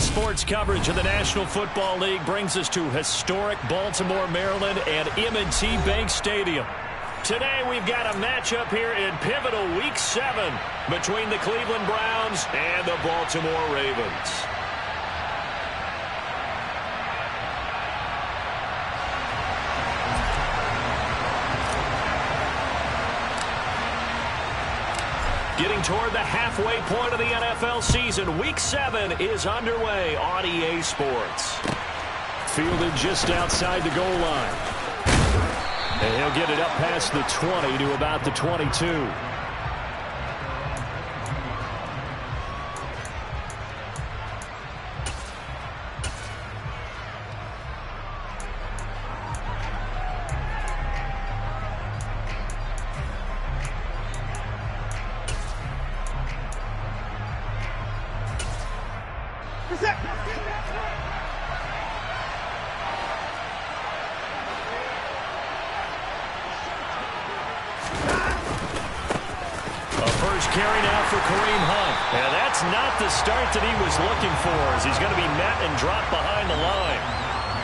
Sports coverage of the National Football League brings us to historic Baltimore, Maryland and M&T Bank Stadium. Today we've got a matchup here in pivotal Week 7 between the Cleveland Browns and the Baltimore Ravens. Getting toward the halfway point of the NFL season, Week 7 is underway on EA Sports. Fielded just outside the goal line. And he'll get it up past the 20 to about the 22. Carry now for Kareem Hunt. And that's not the start that he was looking for, as he's going to be met and dropped behind the line.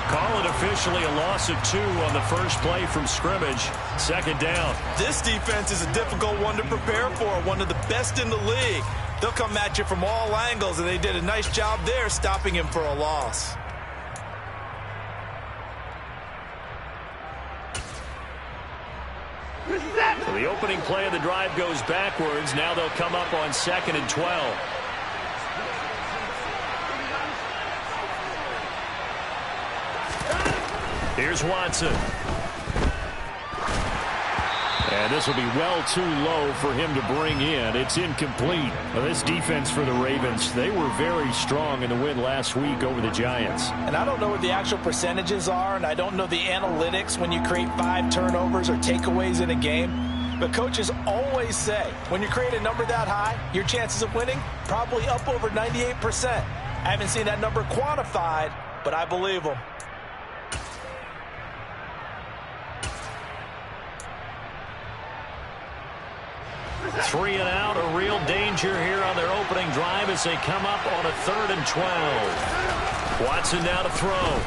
Call it officially a loss of 2 on the first play from scrimmage. Second down. This defense is a difficult one to prepare for, one of the best in the league. They'll come at you from all angles, and they did a nice job there stopping him for a loss. So the opening play of the drive goes backwards. Now they'll come up on 2nd and 12. Here's Watson. And this will be well too low for him to bring in. It's incomplete. Well, this defense for the Ravens, they were very strong in the win last week over the Giants. And I don't know what the actual percentages are, and I don't know the analytics when you create 5 turnovers or takeaways in a game. But coaches always say, when you create a number that high, your chances of winning probably up over 98%. I haven't seen that number quantified, but I believe them. Three and out, a real danger here on their opening drive as they come up on a 3rd and 12. Watson now to throw.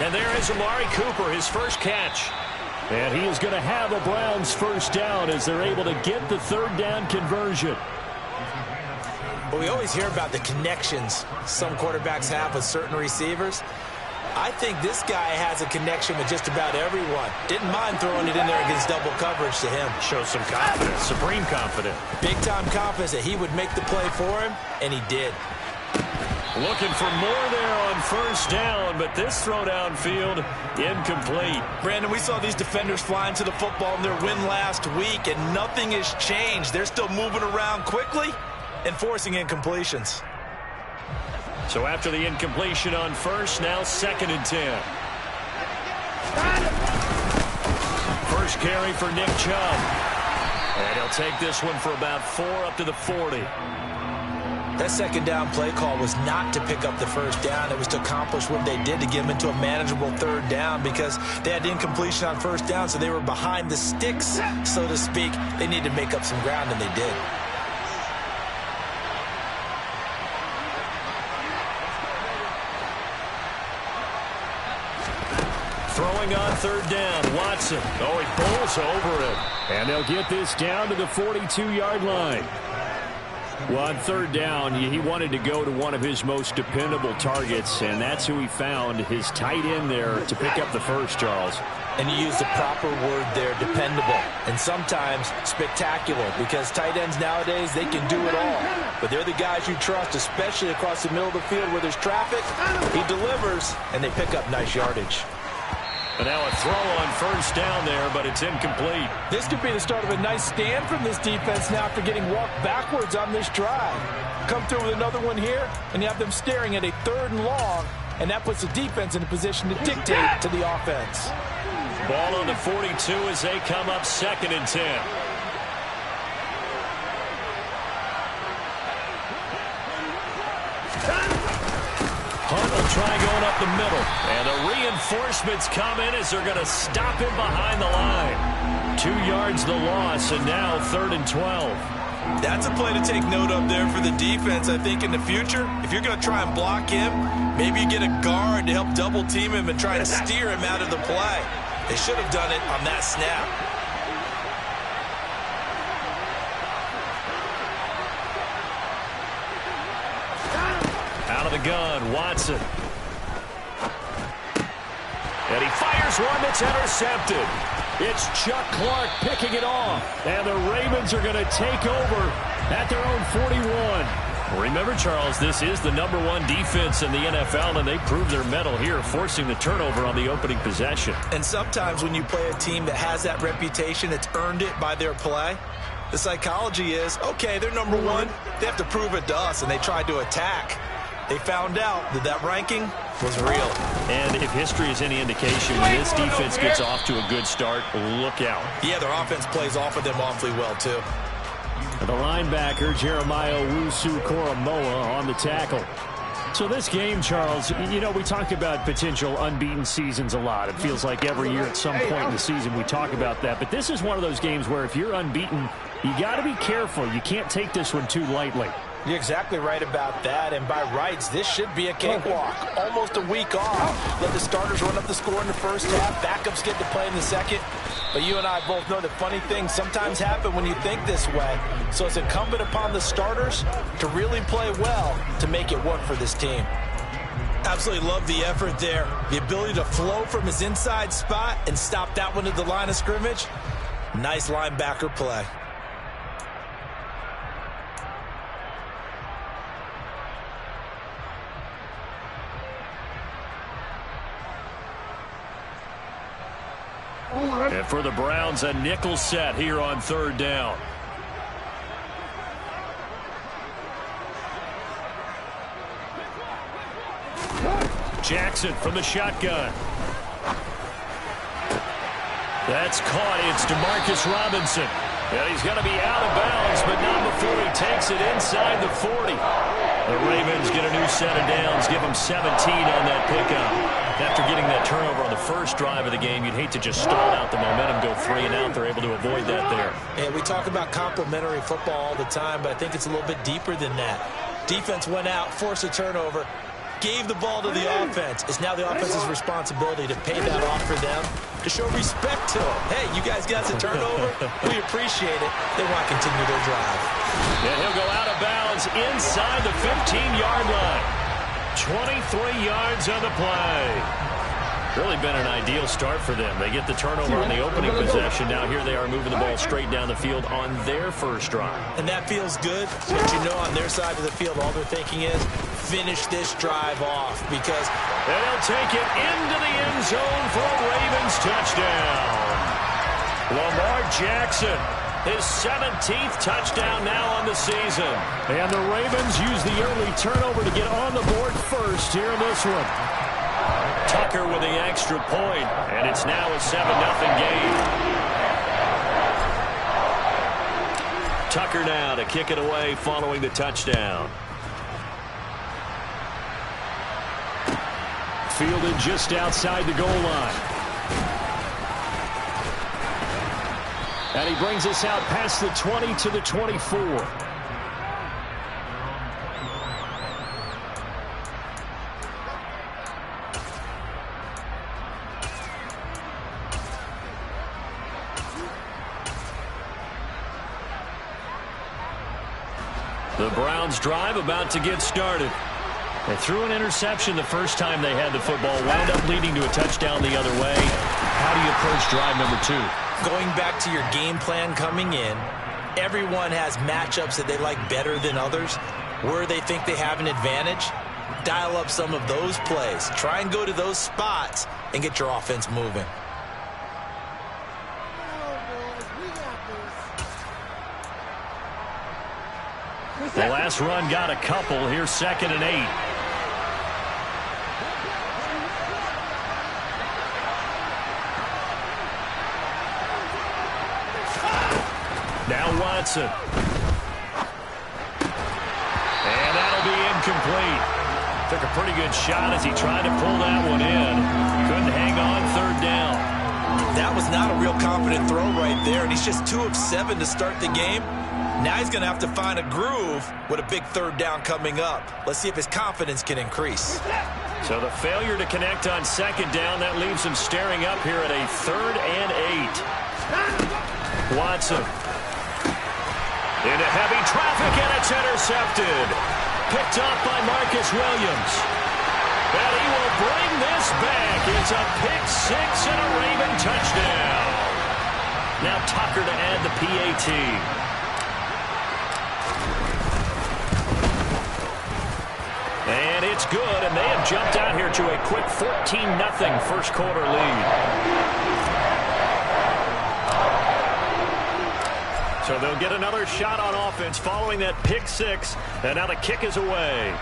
And there is Amari Cooper, his first catch. And he is going to have a Browns first down as they're able to get the 3rd down conversion. Well, we always hear about the connections some quarterbacks have with certain receivers. I think this guy has a connection with just about everyone. Didn't mind throwing it in there against double coverage to him. Shows some confidence, supreme confidence. Big-time confidence that he would make the play for him, and he did. Looking for more there on first down, but this throw downfield incomplete. Brandon, we saw these defenders flying to the football in their win last week, and nothing has changed. They're still moving around quickly and forcing incompletions. So after the incompletion on first, now 2nd and 10. First carry for Nick Chubb. And he'll take this one for about 4 up to the 40. That second down play call was not to pick up the first down. It was to accomplish what they did to get them into a manageable 3rd down because they had incompletion on first down, so they were behind the sticks, so to speak. They needed to make up some ground, and they did. Throwing on 3rd down, Watson. Oh, he bowls over it. And they'll get this down to the 42-yard line. Well, on 3rd down, he wanted to go to one of his most dependable targets, and that's who he found, his tight end there to pick up the first, Charles. And you use the proper word there, dependable, and sometimes spectacular, because tight ends nowadays, they can do it all. But they're the guys you trust, especially across the middle of the field where there's traffic. He delivers, and they pick up nice yardage. And now a throw on first down there, but it's incomplete. This could be the start of a nice stand from this defense now after getting walked backwards on this drive. Come through with another one here, and you have them staring at a 3rd and long, and that puts the defense in a position to dictate to the offense. Ball on the 42 as they come up 2nd and 10. Hunt will try going up the middle. And the reinforcements come in as they're going to stop him behind the line. 2 yards the loss, and now 3rd and 12. That's a play to take note of there for the defense. I think in the future, if you're going to try and block him, maybe you get a guard to help double team him and try and steer him out of the play. They should have done it on that snap. Out of the gun, Watson. And he fires one that's intercepted. It's Chuck Clark picking it off. And the Ravens are going to take over at their own 41. Remember, Charles, this is the #1 defense in the NFL, and they proved their mettle here, forcing the turnover on the opening possession. And sometimes when you play a team that has that reputation, it's earned it by their play. The psychology is, okay, they're #1. They have to prove it to us, and they tried to attack. They found out that that ranking was real. And if history is any indication, when this defense gets off to a good start, look out. Yeah, their offense plays off of them awfully well, too. The linebacker, Jeremiah Owusu-Koramoah, on the tackle. So this game, Charles, you know, we talk about potential unbeaten seasons a lot. It feels like every year at some point in the season we talk about that. But this is one of those games where if you're unbeaten, you got to be careful. You can't take this one too lightly. You're exactly right about that, and by rights, this should be a cakewalk. Almost a week off. Let the starters run up the score in the first half. Backups get to play in the second. But you and I both know that funny things sometimes happen when you think this way. So it's incumbent upon the starters to really play well to make it work for this team. Absolutely love the effort there. The ability to flow from his inside spot and stop that one at the line of scrimmage. Nice linebacker play. And for the Browns, a nickel set here on 3rd down. Jackson from the shotgun. That's caught. It's DeMarcus Robinson. And he's going to be out of bounds, but not before he takes it inside the 40. The Ravens get a new set of downs, give them 17 on that pickup. After getting that turnover on the first drive of the game, you'd hate to just stall out the momentum, go 3 and out. They're able to avoid that there. And we talk about complementary football all the time, but I think it's a little bit deeper than that. Defense went out, forced a turnover, gave the ball to the offense. It's now the offense's responsibility to pay that off for them, to show respect to them. Hey, you guys got the turnover. We appreciate it. They want to continue their drive. And he'll go out of bounds inside the 15-yard line. 23 yards on the play. Really been an ideal start for them. They get the turnover on the opening possession. Now here they are moving the ball straight down the field on their first drive. And that feels good. But you know, on their side of the field, all they're thinking is finish this drive off, because they'll take it into the end zone for a Ravens touchdown. Lamar Jackson, his 17th touchdown now on the season. And the Ravens use the early turnover to get on the board first here in this one. Tucker with the extra point, and it's now a 7-0 game. Tucker now to kick it away following the touchdown. Fielded just outside the goal line. And he brings us out past the 20 to the 24. The Browns drive about to get started. They threw an interception the first time they had the football, wound up leading to a touchdown the other way. How do you approach drive number 2? Going back to your game plan coming in, everyone has matchups that they like better than others. Where they think they have an advantage, dial up some of those plays. Try and go to those spots and get your offense moving. The last run got a couple. Here's 2nd and 8. Now Watson. And that'll be incomplete. Took a pretty good shot as he tried to pull that one in. Couldn't hang on 3rd down. That was not a real confident throw right there, and he's just 2 of 7 to start the game. Now he's going to have to find a groove with a big third down coming up. Let's see if his confidence can increase. So the failure to connect on second down, that leaves him staring up here at a 3rd and 8. Watson. Into heavy traffic, and it's intercepted. Picked up by Marcus Williams. And he will bring this back. It's a pick 6 and a Raven touchdown. Now Tucker to add the PAT. And it's good, and they have jumped out here to a quick 14-0 first quarter lead. So they'll get another shot on offense following that pick 6, and now the kick is away.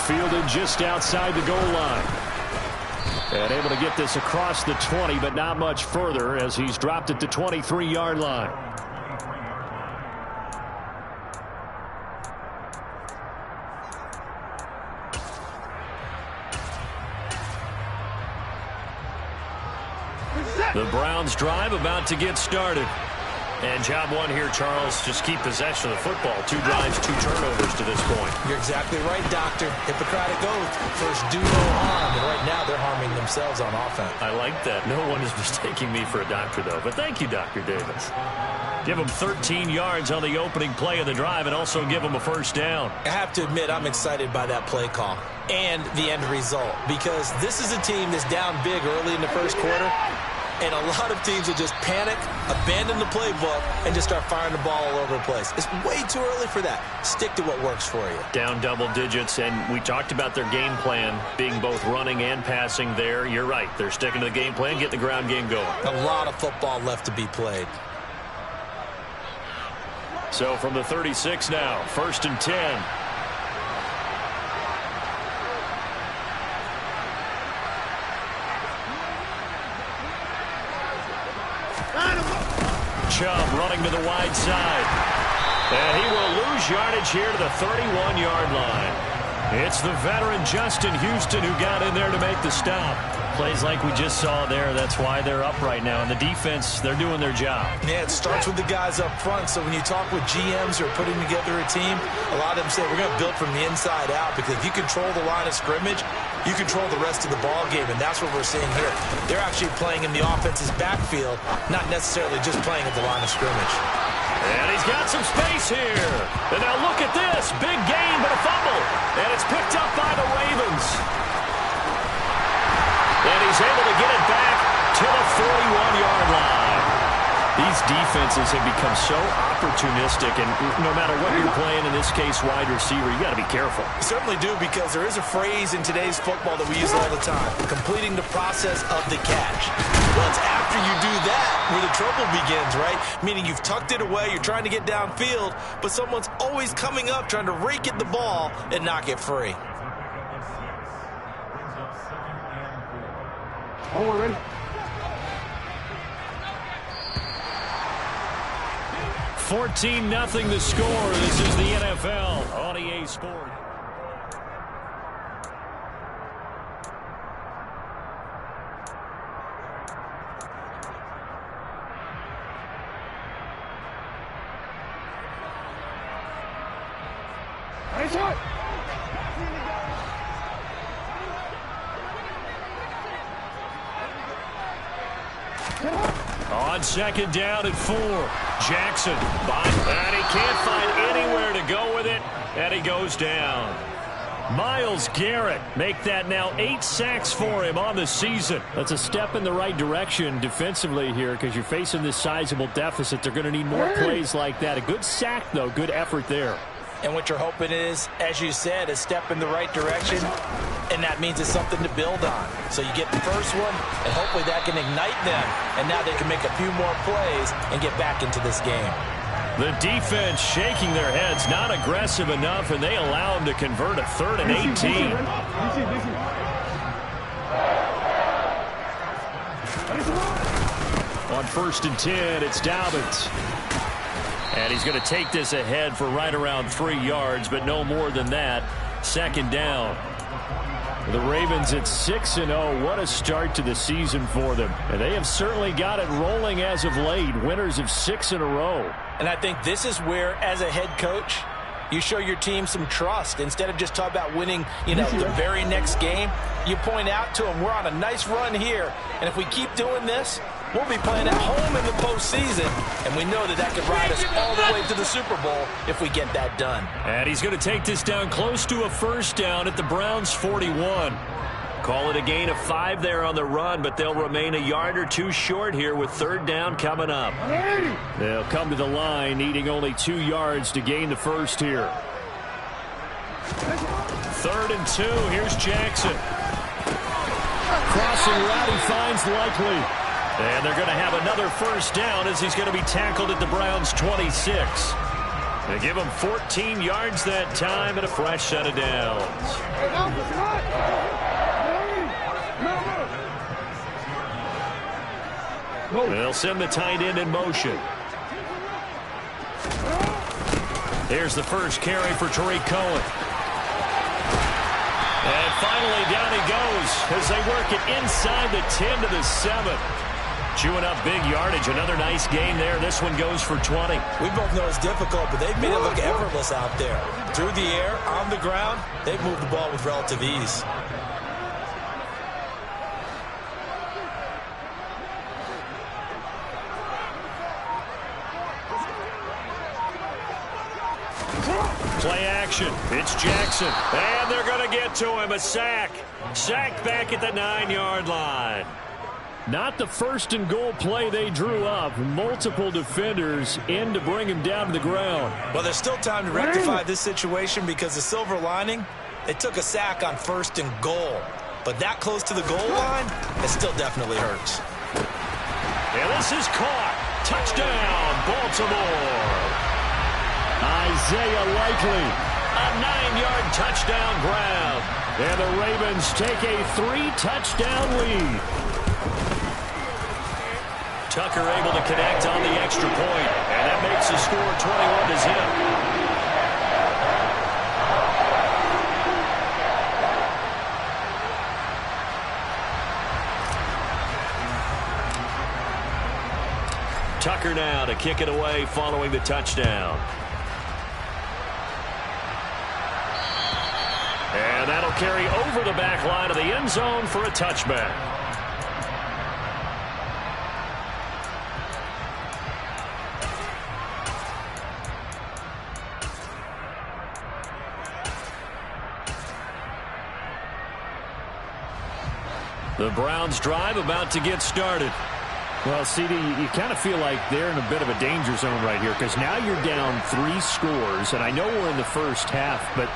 Fielded just outside the goal line. And able to get this across the 20, but not much further as he's dropped it to 23-yard line. The Browns drive about to get started. And job one here, Charles, just keep possession of the football. 2 drives, 2 turnovers to this point. You're exactly right, Doctor. Hippocratic oath. First, do no harm. And right now, they're harming themselves on offense. I like that. No one is mistaking me for a doctor, though. But thank you, Dr. Davis. Give them 13 yards on the opening play of the drive and also give them a first down. I have to admit, I'm excited by that play call and the end result, because this is a team that's down big early in the first quarter. And a lot of teams will just panic, abandon the playbook, and just start firing the ball all over the place. It's way too early for that. Stick to what works for you. Down double digits, and we talked about their game plan being both running and passing there. You're right. They're sticking to the game plan, get the ground game going. A lot of football left to be played. So from the 36 now, 1st and 10. Chubb running to the wide side. And he will lose yardage here to the 31-yard line. It's the veteran Justin Houston who got in there to make the stop. Plays like we just saw there. That's why they're up right now. And the defense, they're doing their job. Yeah, it starts with the guys up front. So when you talk with GMs who are putting together a team, a lot of them say we're going to build from the inside out, because if you control the line of scrimmage, you control the rest of the ball game, and that's what we're seeing here. They're actually playing in the offense's backfield, not necessarily just playing at the line of scrimmage. And he's got some space here. And now look at this. Big gain, but a fumble. And it's picked up by the Ravens. And he's able to get it back to the 41-yard line. These defenses have become so opportunistic, and no matter what you're playing, in this case wide receiver, you got to be careful. You certainly do, because there is a phrase in today's football that we use all the time: completing the process of the catch. Well, it's after you do that where the trouble begins, right? Meaning you've tucked it away, you're trying to get downfield, but someone's always coming up trying to rake at the ball and knock it free. Oh, we're ready. 14-0 the score. This is the NFL on EA Sports. Nice shot. On second down and 4. Jackson, and he can't find anywhere to go with it, and he goes down. Myles Garrett make that now 8 sacks for him on the season. That's a step in the right direction defensively here, because you're facing this sizable deficit. They're going to need more plays like that. A good sack, though. Good effort there. And what you're hoping is, as you said, a step in the right direction, and that means it's something to build on. So you get the first one, and hopefully that can ignite them, and now they can make a few more plays and get back into this game. The defense shaking their heads, not aggressive enough, and they allow them to convert a 3rd and 18. On 1st and 10, it's Dobbins. And he's going to take this ahead for right around 3 yards, but no more than that. Second down. The Ravens at 6-0. What a start to the season for them. And they have certainly got it rolling as of late. Winners of 6 in a row. And I think this is where, as a head coach, you show your team some trust. Instead of just talking about winning, the very next game, you point out to them, we're on a nice run here. And if we keep doing this, we'll be playing at home in the postseason. And we know that could ride us all the way to the Super Bowl if we get that done. And he's going to take this down close to a first down at the Browns' 41. Call it a gain of 5 there on the run, but they'll remain a yard or two short here with third down coming up. They'll come to the line needing only 2 yards to gain the first here. 3rd and 2. Here's Jackson. Crossing route, he finds Likely. And they're going to have another first down as he's going to be tackled at the Browns' 26. They give him 14 yards that time and a fresh set of downs. They'll send the tight end in motion. Here's the first carry for Tariq Cohen. And finally down he goes as they work it inside the 10 to the 7. Chewing up big yardage. Another nice gain there. This one goes for 20. We both know it's difficult, but they've made it look effortless out there. Through the air, on the ground, they've moved the ball with relative ease. Play action. It's Jackson. And they're going to get to him. A sack. Sacked back at the 9-yard line. Not the first and goal play they drew up. Multiple defenders in to bring him down to the ground. Well, there's still time to rectify this situation because the silver lining, they took a sack on 1st and goal. But that close to the goal line, it still definitely hurts. And this is caught. Touchdown, Baltimore. Isaiah Likely, a 9-yard touchdown grab. And the Ravens take a 3-touchdown lead. Tucker able to connect on the extra point, and that makes the score 21-0. Tucker now to kick it away following the touchdown. And that'll carry over the back line of the end zone for a touchback. The Browns drive about to get started. Well, CD, you kind of feel like they're in a bit of a danger zone right here because now you're down 3 scores, and I know we're in the first half, but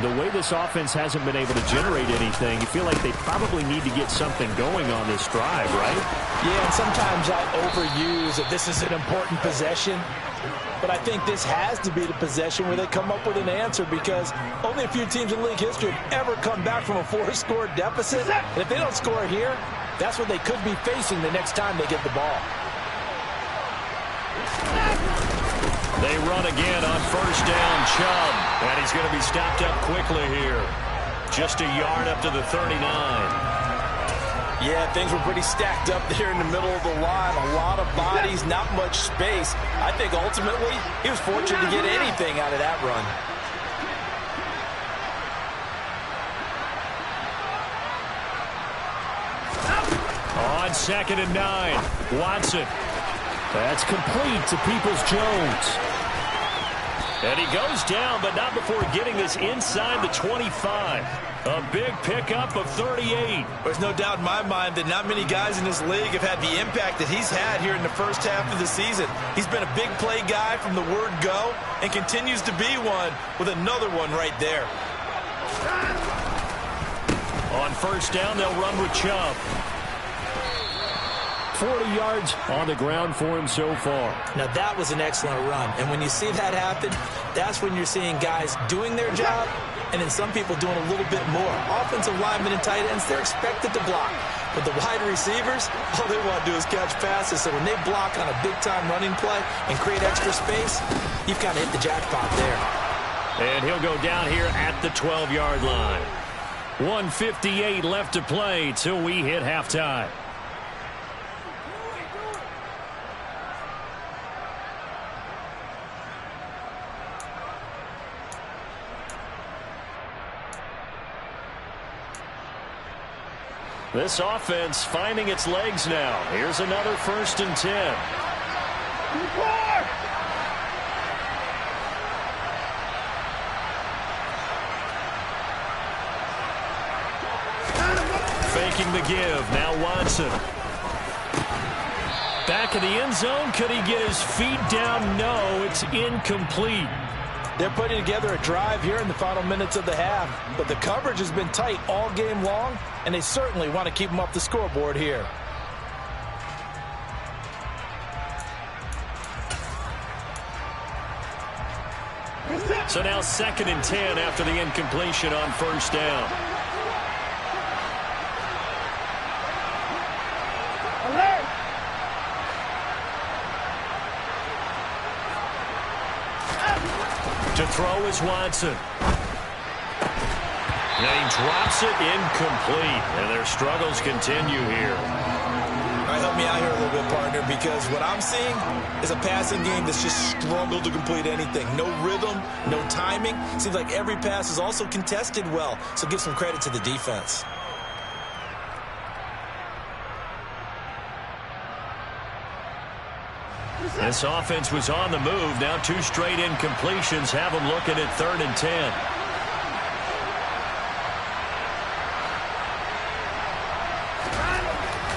the way this offense hasn't been able to generate anything, you feel like they probably need to get something going on this drive, right? Yeah, and sometimes I overuse that this is an important possession. But I think this has to be the possession where they come up with an answer because only a few teams in league history have ever come back from a 4-score deficit. And if they don't score here, that's what they could be facing the next time they get the ball. They run again on first down, Chubb. And he's going to be stopped up quickly here. Just a yard up to the 39. Yeah, things were pretty stacked up there in the middle of the line. A lot of bodies, not much space. I think ultimately he was fortunate to get anything out of that run. On 2nd and 9, Watson. That's complete to Peoples-Jones. And he goes down, but not before getting this inside the 25. A big pickup of 38. There's no doubt in my mind that not many guys in this league have had the impact that he's had here in the first half of the season. He's been a big play guy from the word go and continues to be one with another one right there. On first down, they'll run with Chubb. 40 yards on the ground for him so far. Now, that was an excellent run. And when you see that happen, that's when you're seeing guys doing their job and then some people doing a little bit more. Offensive linemen and tight ends, they're expected to block. But the wide receivers, all they want to do is catch passes. So when they block on a big-time running play and create extra space, you've kind of hit the jackpot there. And he'll go down here at the 12-yard line. 1:58 left to play till we hit halftime. This offense finding its legs now. Here's another 1st and 10. Faking the give. Now Watson. Back in the end zone. Could he get his feet down? No, it's incomplete. They're putting together a drive here in the final minutes of the half, but the coverage has been tight all game long, and they certainly want to keep them off the scoreboard here. So now 2nd and 10 after the incompletion on 1st down. To throw is Watson. And he drops it incomplete. And their struggles continue here. All right, help me out here a little bit, partner, because what I'm seeing is a passing game that's just struggled to complete anything. No rhythm, no timing. Seems like every pass is also contested well, so give some credit to the defense. This offense was on the move. Now 2 straight incompletions have them looking at 3rd and 10.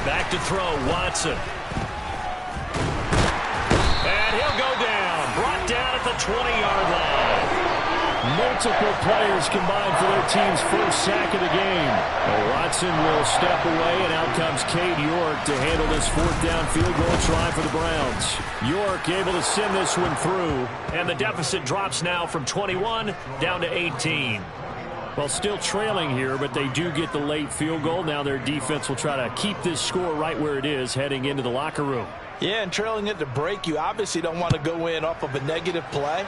Back to throw, Watson. And he'll go down. Brought down at the 20-yard line. Multiple players combined for their team's first sack of the game. Well, Watson will step away, and out comes Cade York to handle this 4th down field goal try for the Browns. York able to send this one through, and the deficit drops now from 21 down to 18. Well, still trailing here, but they do get the late field goal. Now their defense will try to keep this score right where it is heading into the locker room. Yeah, and trailing it to break, you obviously don't want to go in off of a negative play.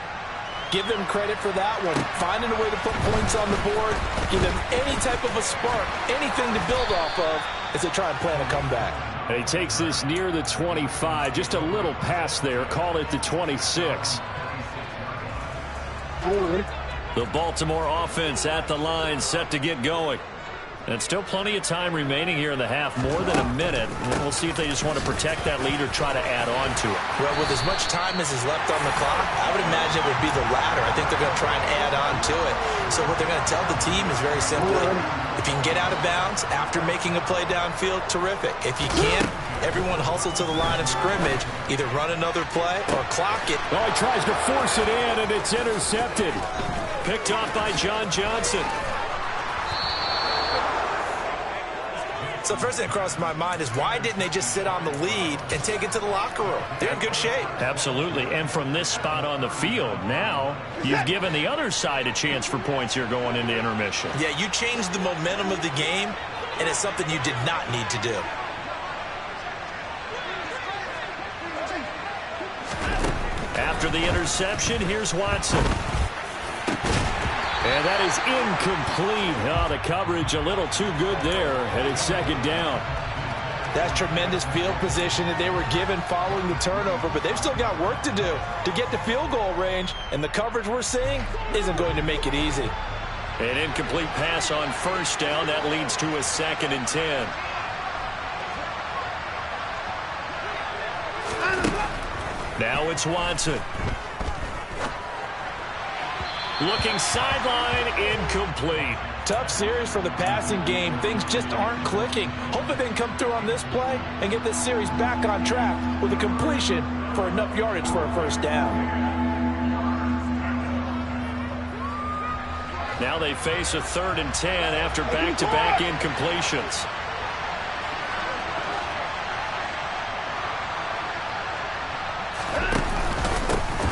Give them credit for that one. Finding a way to put points on the board. Give them any type of a spark, anything to build off of as they try and plan a comeback. And he takes this near the 25. Just a little pass there. Call it the 26. The Baltimore offense at the line, set to get going. And still plenty of time remaining here in the half, more than a minute. And we'll see if they just want to protect that lead or try to add on to it. Well, with as much time as is left on the clock, I would imagine it would be the latter. I think they're going to try and add on to it. So what they're going to tell the team is very simply, if you can get out of bounds after making a play downfield, terrific. If you can't, everyone hustle to the line of scrimmage, either run another play or clock it. Oh, he tries to force it in, and it's intercepted. Picked off by John Johnson. So first thing that crossed my mind is why didn't they just sit on the lead and take it to the locker room? They're in good shape. Absolutely. And from this spot on the field, now you've given the other side a chance for points here going into intermission. Yeah, you changed the momentum of the game, and it's something you did not need to do. After the interception, here's Watson. And that is incomplete. Oh, the coverage a little too good there, and it's 2nd down. That's tremendous field position that they were given following the turnover, but they've still got work to do to get to field goal range, and the coverage we're seeing isn't going to make it easy. An incomplete pass on 1st down. That leads to a 2nd and 10. Now it's Watson. Looking sideline, incomplete. Tough series for the passing game. Things just aren't clicking. Hoping they can come through on this play and get this series back on track with a completion for enough yardage for a 1st down. Now they face a 3rd and 10 after back-to-back incompletions.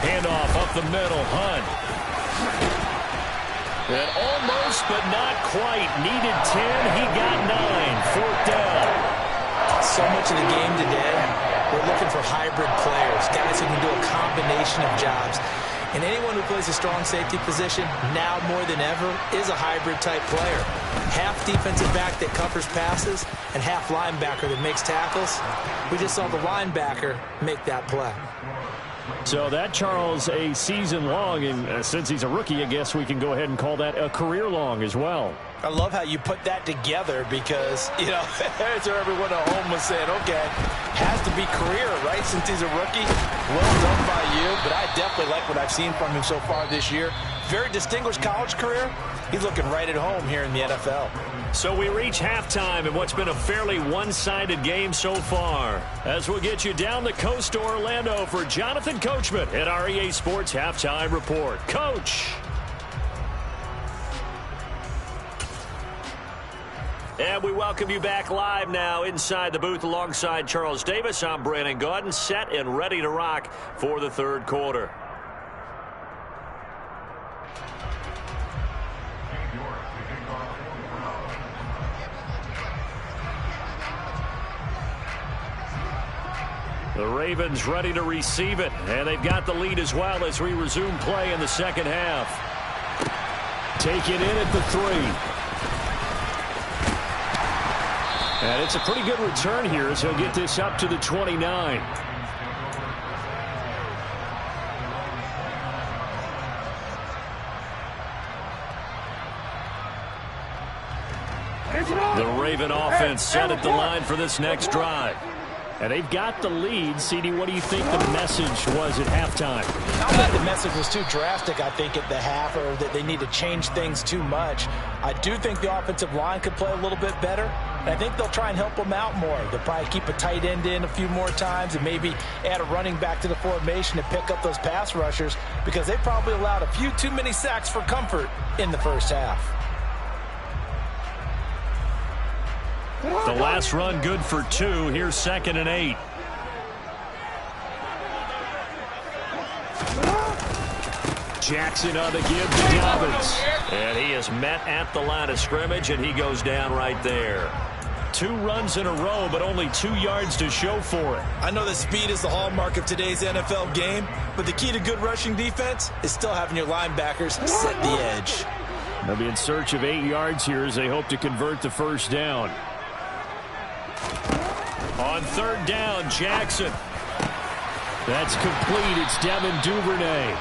Handoff up the middle, Hunt. And almost, but not quite. Needed 10. He got 9. 4th down. So much of the game today, we're looking for hybrid players, guys who can do a combination of jobs. And anyone who plays a strong safety position, now more than ever, is a hybrid-type player. Half defensive back that covers passes and half linebacker that makes tackles. We just saw the linebacker make that play. So that, Charles, a season long, and since he's a rookie, I guess we can go ahead and call that a career long as well. I love how you put that together because, you know, that's where everyone at home was saying, okay, has to be career, right, since he's a rookie. Well done by you, but I definitely like what I've seen from him so far this year. Very distinguished college career. He's looking right at home here in the NFL. So we reach halftime in what's been a fairly one-sided game so far. As we'll get you down the coast to Orlando for Jonathan Coachman at our EA Sports Halftime Report. Coach! And we welcome you back live now inside the booth alongside Charles Davis. I'm Brandon Gaudin, set and ready to rock for the third quarter. The Ravens ready to receive it, and they've got the lead as well as we resume play in the second half. Take it in at the 3. And it's a pretty good return here as he'll get this up to the 29. The Raven offense set at the line for this next drive. And they've got the lead. CD, what do you think the message was at halftime? Not that the message was too drastic, I think, at the half, or that they need to change things too much. I do think the offensive line could play a little bit better, and I think they'll try and help them out more. They'll probably keep a tight end in a few more times and maybe add a running back to the formation to pick up those pass rushers because they probably allowed a few too many sacks for comfort in the first half. The last run good for 2. Here's 2nd and 8. Jackson on the give to Dobbins. And he is met at the line of scrimmage, and he goes down right there. 2 runs in a row, but only 2 yards to show for it. I know that speed is the hallmark of today's NFL game, but the key to good rushing defense is still having your linebackers set the edge. They'll be in search of 8 yards here as they hope to convert the first down. On 3rd down, Jackson. That's complete. It's Devin Duvernay.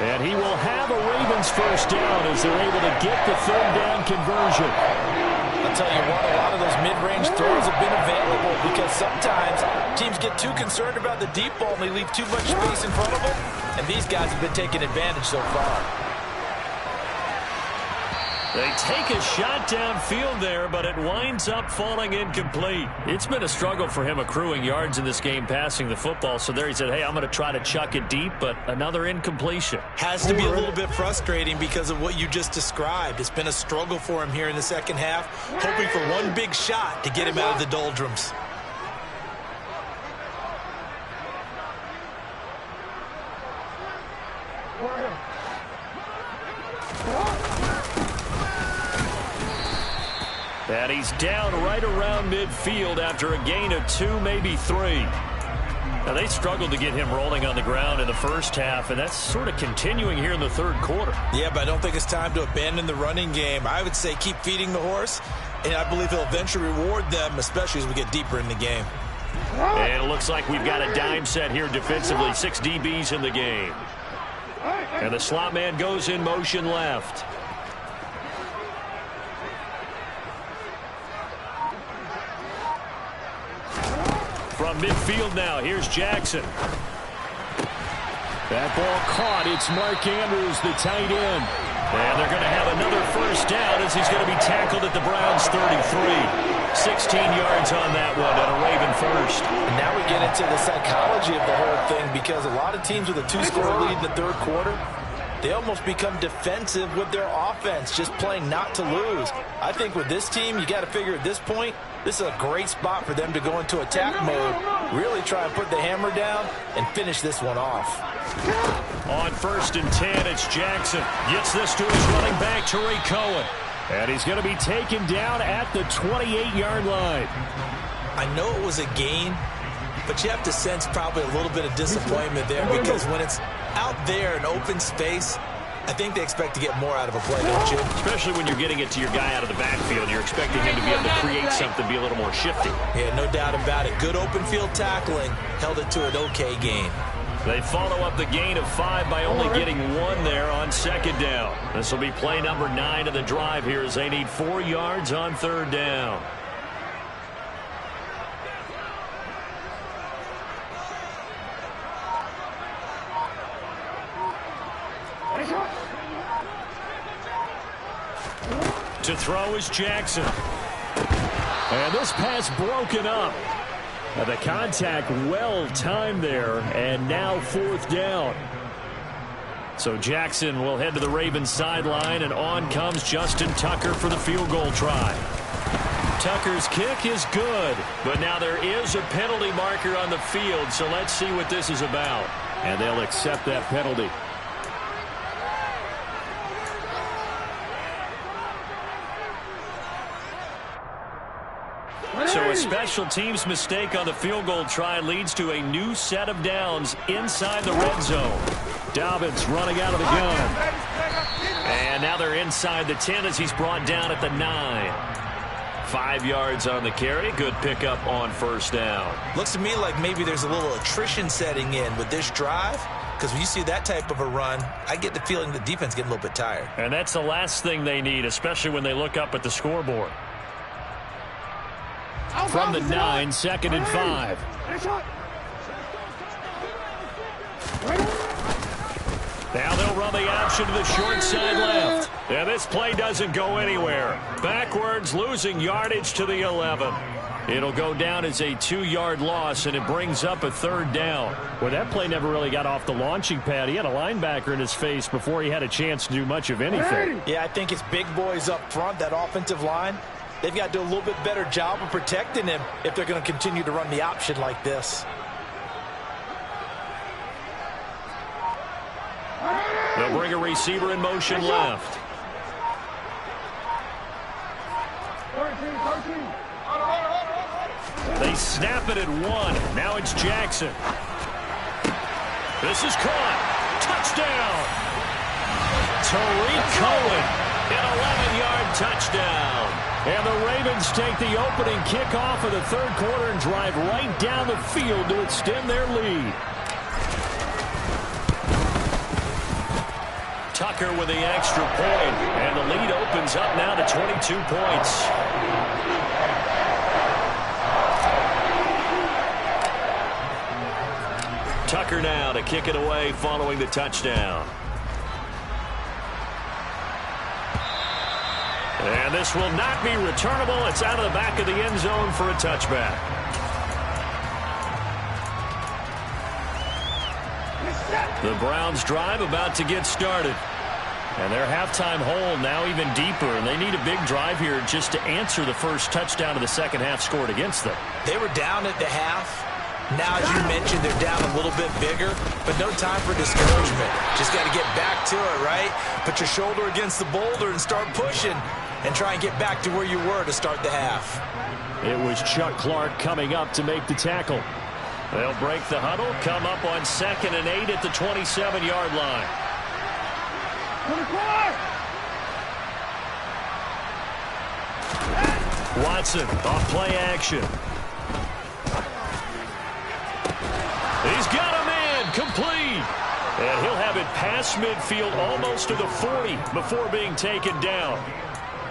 And he will have a Ravens first down as they're able to get the 3rd down conversion. I'll tell you what, a lot of those mid-range throws have been available because sometimes teams get too concerned about the deep ball and they leave too much space in front of them. And these guys have been taking advantage so far. They take a shot downfield there, but it winds up falling incomplete. It's been a struggle for him accruing yards in this game passing the football. So there he said, hey, I'm going to try to chuck it deep, but another incompletion. Has to be a little bit frustrating because of what you just described. It's been a struggle for him here in the second half, hoping for one big shot to get him out of the doldrums. And he's down right around midfield after a gain of 2, maybe 3. Now, they struggled to get him rolling on the ground in the first half, and that's sort of continuing here in the third quarter. Yeah, but I don't think it's time to abandon the running game. I would say keep feeding the horse, and I believe he'll eventually reward them, especially as we get deeper in the game. And it looks like we've got a dime set here defensively. 6 DBs in the game. And the slot man goes in motion left. From midfield now, here's Jackson. That ball caught. It's Mark Andrews, the tight end. And they're going to have another first down as he's going to be tackled at the Browns' 33. 16 yards on that one and a Raven first. And now we get into the psychology of the whole thing because a lot of teams with a 2-score lead in the third quarter, they almost become defensive with their offense, just playing not to lose. I think with this team, you got to figure at this point, this is a great spot for them to go into attack mode, really try and put the hammer down and finish this one off. On 1st and 10, it's Jackson. Gets this to his running back, Tariq Cohen. And he's going to be taken down at the 28-yard line. I know it was a gain, but you have to sense probably a little bit of disappointment there because when it's Out there in open space, I think they expect to get more out of a play, don't you? Especially when you're getting it to your guy out of the backfield. You're expecting him to be able to create something, be a little more shifty. Yeah, no doubt about it. Good open field tackling. Held it to an okay gain. They follow up the gain of 5 by only getting 1 there on second down. This will be play number 9 of the drive here as they need 4 yards on third down. To throw is Jackson. And this pass broken up. The contact well timed there, and now 4th down. So Jackson will head to the Ravens sideline, and on comes Justin Tucker for the field goal try. Tucker's kick is good, but now there is a penalty marker on the field, so let's see what this is about. And they'll accept that penalty. So a special teams mistake on the field goal try leads to a new set of downs inside the red zone. Dobbins running out of the gun. And now they're inside the 10 as he's brought down at the 9. 5 yards on the carry. Good pickup on first down. Looks to me like maybe there's a little attrition setting in with this drive. Because when you see that type of a run, I get the feeling the defense getting a little bit tired. And that's the last thing they need, especially when they look up at the scoreboard. From the 9, 2nd and 5. Now they'll run the option to the short side left. And this play doesn't go anywhere. Backwards, losing yardage to the 11. It'll go down as a 2-yard loss, and it brings up a 3rd down. Well, that play never really got off the launching pad. He had a linebacker in his face before he had a chance to do much of anything. Yeah, I think it's big boys up front, that offensive line. They've got to do a little bit better job of protecting him if they're going to continue to run the option like this. They'll bring a receiver in motion left. They snap it at 1. Now it's Jackson. This is caught. Touchdown. Tariq Cohen, an 11-yard touchdown. And the Ravens take the opening kickoff of the 3rd quarter and drive right down the field to extend their lead. Tucker with the extra point, and the lead opens up now to 22 points. Tucker now to kick it away following the touchdown. And this will not be returnable. It's out of the back of the end zone for a touchback. The Browns drive about to get started. And their halftime hole now even deeper, and they need a big drive here just to answer the first touchdown of the second half scored against them. They were down at the half. Now, as you mentioned, they're down a little bit bigger, but no time for discouragement. Just got to get back to it, right? Put your shoulder against the boulder and start pushing and try and get back to where you were to start the half. It was Chuck Clark coming up to make the tackle. They'll break the huddle, come up on 2nd and 8 at the 27-yard line. Watson off play action. He's got a man complete. And he'll have it past midfield almost to the 40 before being taken down.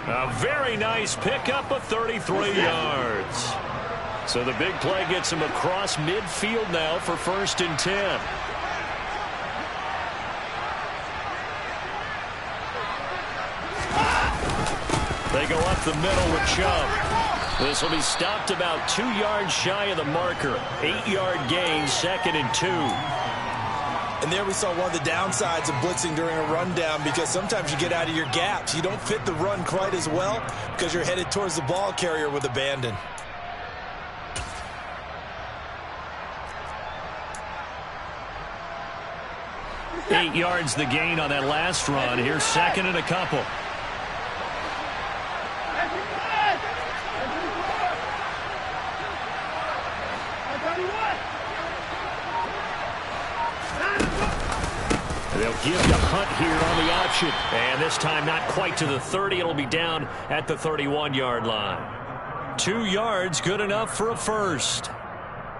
A very nice pickup of 33 yards. So the big play gets him across midfield now for 1st and 10. They go up the middle with Chubb. This will be stopped about 2 yards shy of the marker. 8-yard gain, 2nd and 2. And there we saw one of the downsides of blitzing during a rundown, because sometimes you get out of your gaps. You don't fit the run quite as well because you're headed towards the ball carrier with abandon. Eight yards the gain on that last run. Here's 2nd and a couple. They'll give to Hunt here on the option. And this time not quite to the 30. It'll be down at the 31-yard line. 2 yards, good enough for a first.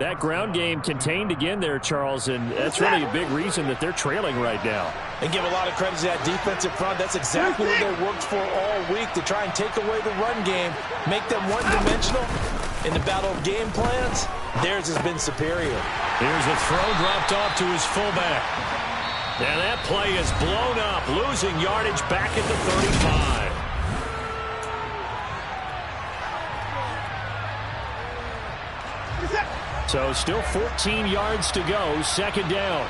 That ground game contained again there, Charles, and that's really a big reason that they're trailing right now. And give a lot of credit to that defensive front. That's exactly what they worked for all week, to try and take away the run game, make them one-dimensional. In the battle of game plans, theirs has been superior. Here's a throw dropped off to his fullback. And that play is blown up, losing yardage back at the 35. So still 14 yards to go, second down.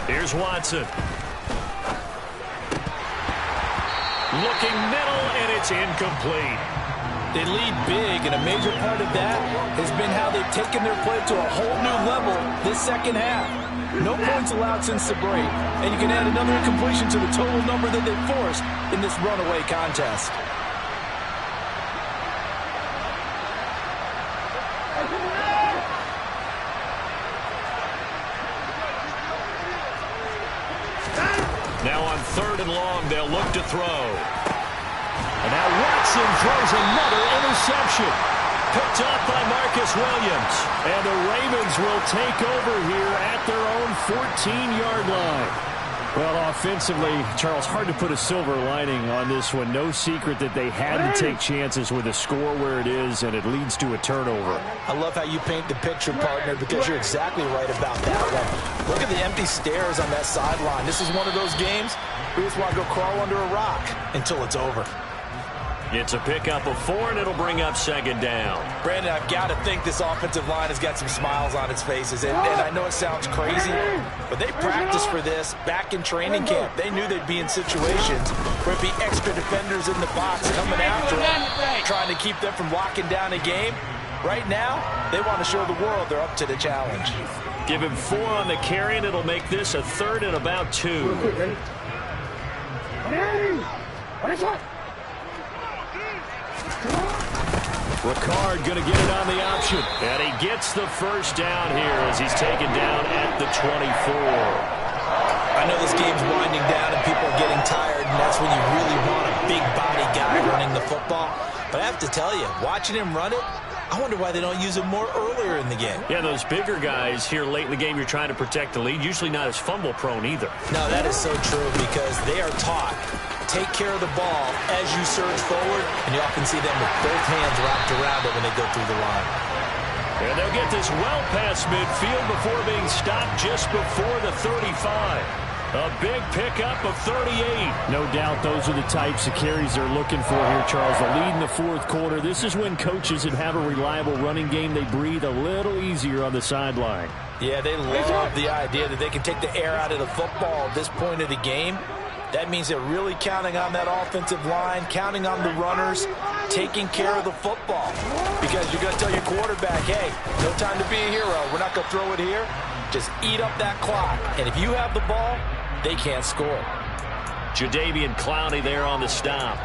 Here's Watson. Looking middle, and it's incomplete. They lead big, and a major part of that has been how they've taken their play to a whole new level this second half. No points allowed since the break, and you can add another incompletion to the total number that they forced in this runaway contest. Now on 3rd and long, they'll look to throw. And now Watson throws another interception. Picked off by Marcus Williams. And the Ravens will take over here at their own 14-yard line. Well, offensively, Charles, hard to put a silver lining on this one. No secret that they had to take chances with a score where it is, and it leads to a turnover. I love how you paint the picture, partner, because you're exactly right about that one. Look at the empty stares on that sideline. This is one of those games we just want to go crawl under a rock until it's over. It's a pickup of 4, and it'll bring up second down. Brandon, I've got to think this offensive line has got some smiles on its faces. And I know it sounds crazy, but they practiced for this back in training camp. They knew they'd be in situations where it'd be extra defenders in the box coming after them, trying to keep them from locking down a game. Right now, they want to show the world they're up to the challenge. Give him 4 on the carry, and it'll make this a 3rd and about 2. Ricard going to get it on the option. And he gets the first down here as he's taken down at the 24. I know this game's winding down and people are getting tired, and that's when you really want a big body guy running the football. But I have to tell you, watching him run it, I wonder why they don't use him more earlier in the game. Yeah, those bigger guys here late in the game, you're trying to protect the lead, usually not as fumble prone either. No, that is so true, because they are taught take care of the ball as you surge forward, and you often see them with both hands wrapped around it when they go through the line. And they'll get this well past midfield before being stopped just before the 35. A big pickup of 38. No doubt those are the types of carries they're looking for here, Charles. The lead in the 4th quarter. This is when coaches that have a reliable running game, they breathe a little easier on the sideline. Yeah, they love the idea that they can take the air out of the football at this point of the game. That means they're really counting on that offensive line, counting on the runners, taking care of the football. Because you're going to tell your quarterback, hey, no time to be a hero. We're not going to throw it here. Just eat up that clock. And if you have the ball, they can't score. Jadeveon Clowney there on the stop.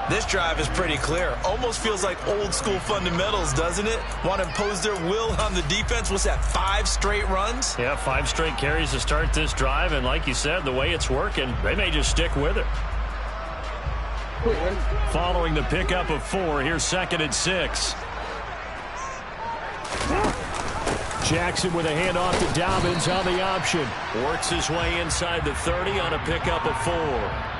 This drive is pretty clear. Almost feels like old school fundamentals, doesn't it? Want to impose their will on the defense. What's that, 5 straight runs? Yeah, 5 straight carries to start this drive. And like you said, the way it's working, they may just stick with it. Following the pickup of 4, here's 2nd and 6. Jackson with a handoff to Dobbins on the option. Works his way inside the 30 on a pickup of 4.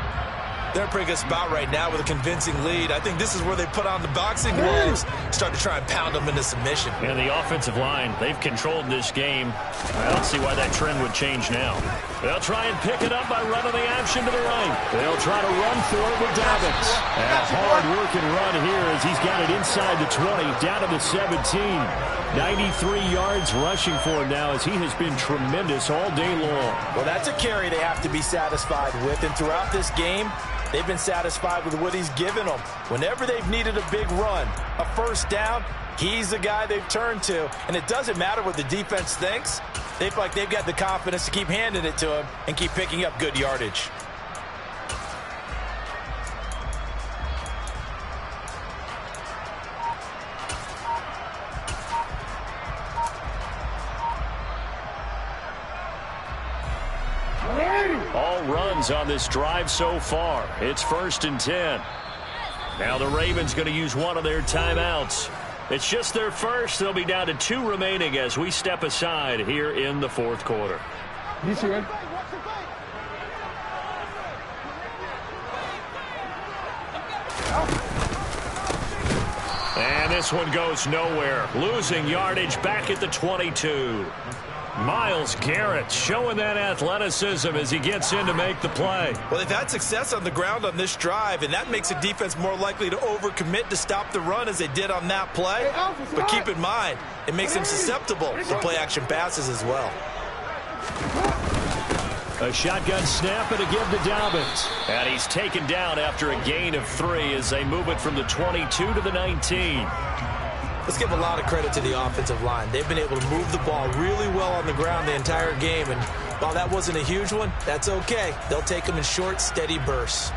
They're in a pretty good spot right now with a convincing lead. I think this is where they put on the boxing gloves, start to try and pound them into submission. And the offensive line, they've controlled this game. I don't see why that trend would change now. They'll try and pick it up by running the option to the right. They'll try to run for it with Dobbins. And a hard-working run here as he's got it inside the 20, down to the 17. 93 yards rushing for him now as he has been tremendous all day long. Well, that's a carry they have to be satisfied with. And throughout this game, they've been satisfied with what he's given them. Whenever they've needed a big run, a first down, he's the guy they've turned to. And it doesn't matter what the defense thinks. They feel like they've got the confidence to keep handing it to him and keep picking up good yardage. Ravens on this drive so far. It's 1st and 10. Now the Ravens going to use one of their timeouts. It's just their first. They'll be down to 2 remaining as we step aside here in the 4th quarter. And this one goes nowhere. Losing yardage back at the 22. Myles Garrett showing that athleticism as he gets in to make the play. Well, they've had success on the ground on this drive, and that makes the defense more likely to overcommit to stop the run as they did on that play. But keep in mind, it makes them susceptible to play-action passes as well. A shotgun snap and a give to Dobbins. And he's taken down after a gain of 3 as they move it from the 22 to the 19. Let's give a lot of credit to the offensive line. They've been able to move the ball really well on the ground the entire game. And while that wasn't a huge one, that's okay. They'll take them in short, steady bursts.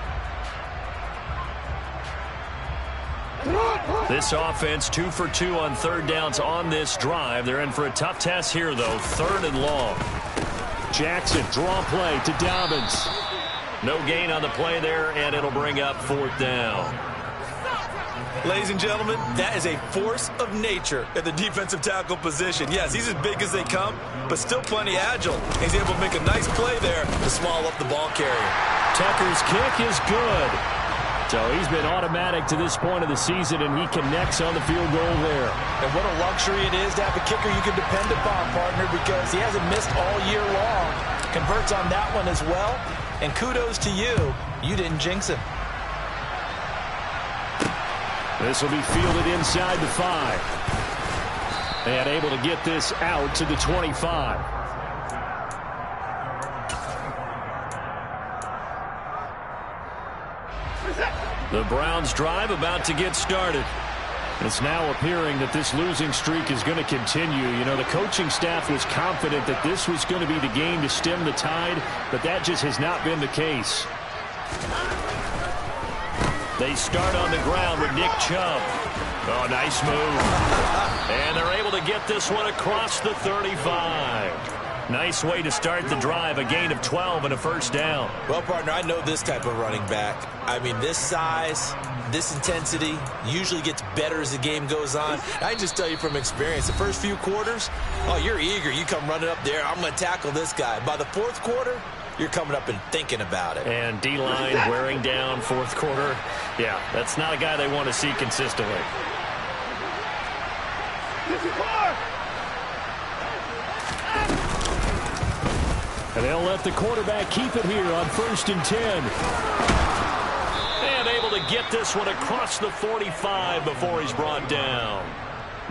This offense 2 for 2 on 3rd downs on this drive. They're in for a tough test here, though. 3rd and long. Jackson, draw play to Dobbins. No gain on the play there, and it'll bring up 4th down. Ladies and gentlemen, that is a force of nature at the defensive tackle position. Yes, he's as big as they come, but still plenty agile. He's able to make a nice play there to swallow up the ball carrier. Tucker's kick is good. So he's been automatic to this point of the season, and he connects on the field goal there. And what a luxury it is to have a kicker you can depend upon, partner, because he hasn't missed all year long. Converts on that one as well. And kudos to you. You didn't jinx him. This will be fielded inside the 5. And able to get this out to the 25. The Browns drive about to get started. It's now appearing that this losing streak is going to continue. You know, the coaching staff was confident that this was going to be the game to stem the tide, but that just has not been the case. They start on the ground with Nick Chubb. Oh, nice move. And they're able to get this one across the 35. Nice way to start the drive, a gain of 12 and a 1st down. Well, partner, I know this type of running back. I mean, this size, this intensity usually gets better as the game goes on. I can just tell you from experience, the first few quarters, oh, you're eager. You come running up there, I'm going to tackle this guy. By the 4th quarter, you're coming up and thinking about it. And D-line wearing down 4th quarter. Yeah, that's not a guy they want to see consistently. And they'll let the quarterback keep it here on 1st and 10. And able to get this one across the 45 before he's brought down.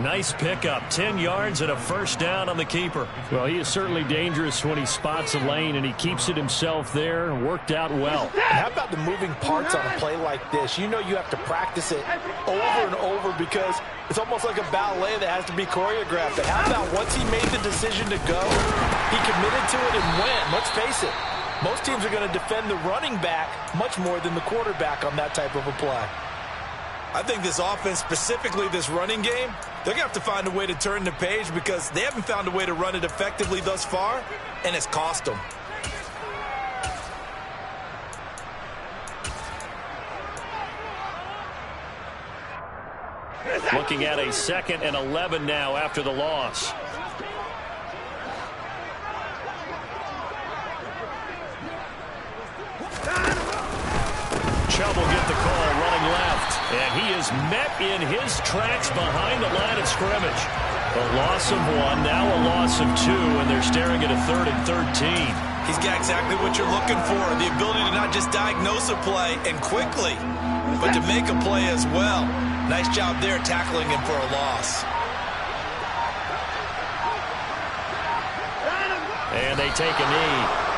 Nice pickup, 10 yards and a 1st down on the keeper. Well, he is certainly dangerous when he spots a lane, and he keeps it himself there. Worked out well. How about the moving parts on a play like this? You know you have to practice it over and over because it's almost like a ballet that has to be choreographed. But how about once he made the decision to go, he committed to it and went. Let's face it, most teams are going to defend the running back much more than the quarterback on that type of a play. I think this offense, specifically this running game, they're going to have to find a way to turn the page because they haven't found a way to run it effectively thus far, and it's cost them. Looking at a 2nd and 11 now after the loss. Chubb will get the call running left. And he is met in his tracks behind the line of scrimmage. A loss of 1, now a loss of 2, and they're staring at a 3rd and 13. He's got exactly what you're looking for, the ability to not just diagnose a play and quickly, but to make a play as well. Nice job there tackling him for a loss. And they take a knee.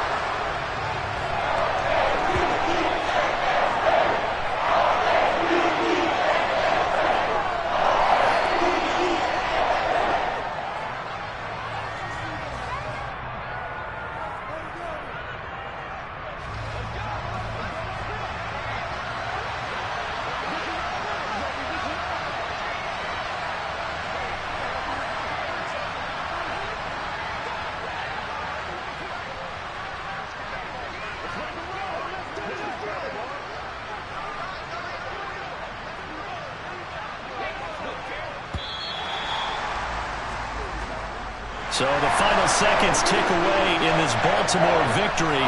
So the final seconds tick away in this Baltimore victory.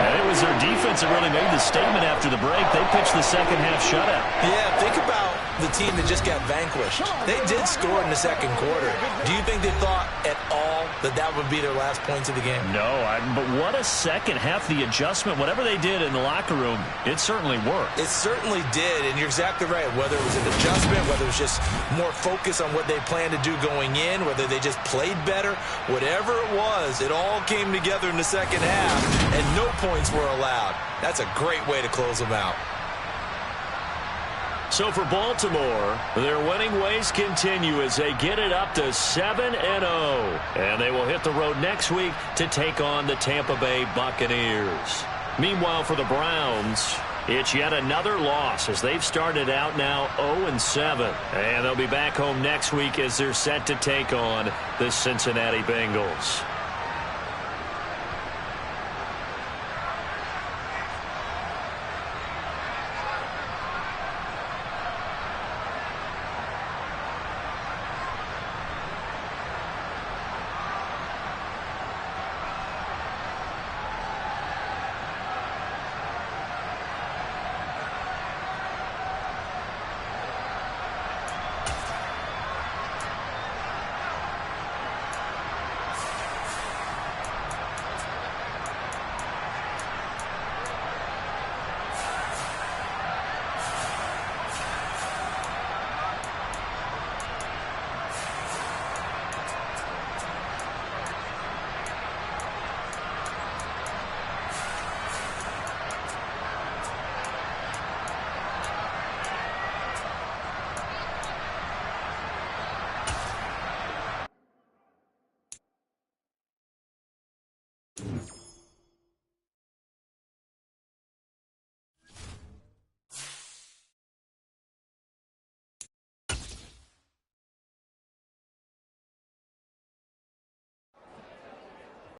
And it was their defense that really made the statement after the break. They pitched the second half shutout. Yeah, think about the team that just got vanquished. They did score in the second quarter. Do you think they thought at all that that would be their last points of the game? No, but what a second half. The adjustment, whatever they did in the locker room, it certainly worked. It certainly did, and you're exactly right. Whether it was an adjustment, whether it was just more focus on what they planned to do going in, whether they just played better, whatever it was, it all came together in the second half, and no points were allowed. That's a great way to close them out. So for Baltimore, their winning ways continue as they get it up to 7-0. And they will hit the road next week to take on the Tampa Bay Buccaneers. Meanwhile, for the Browns, it's yet another loss as they've started out now 0-7. And they'll be back home next week as they're set to take on the Cincinnati Bengals.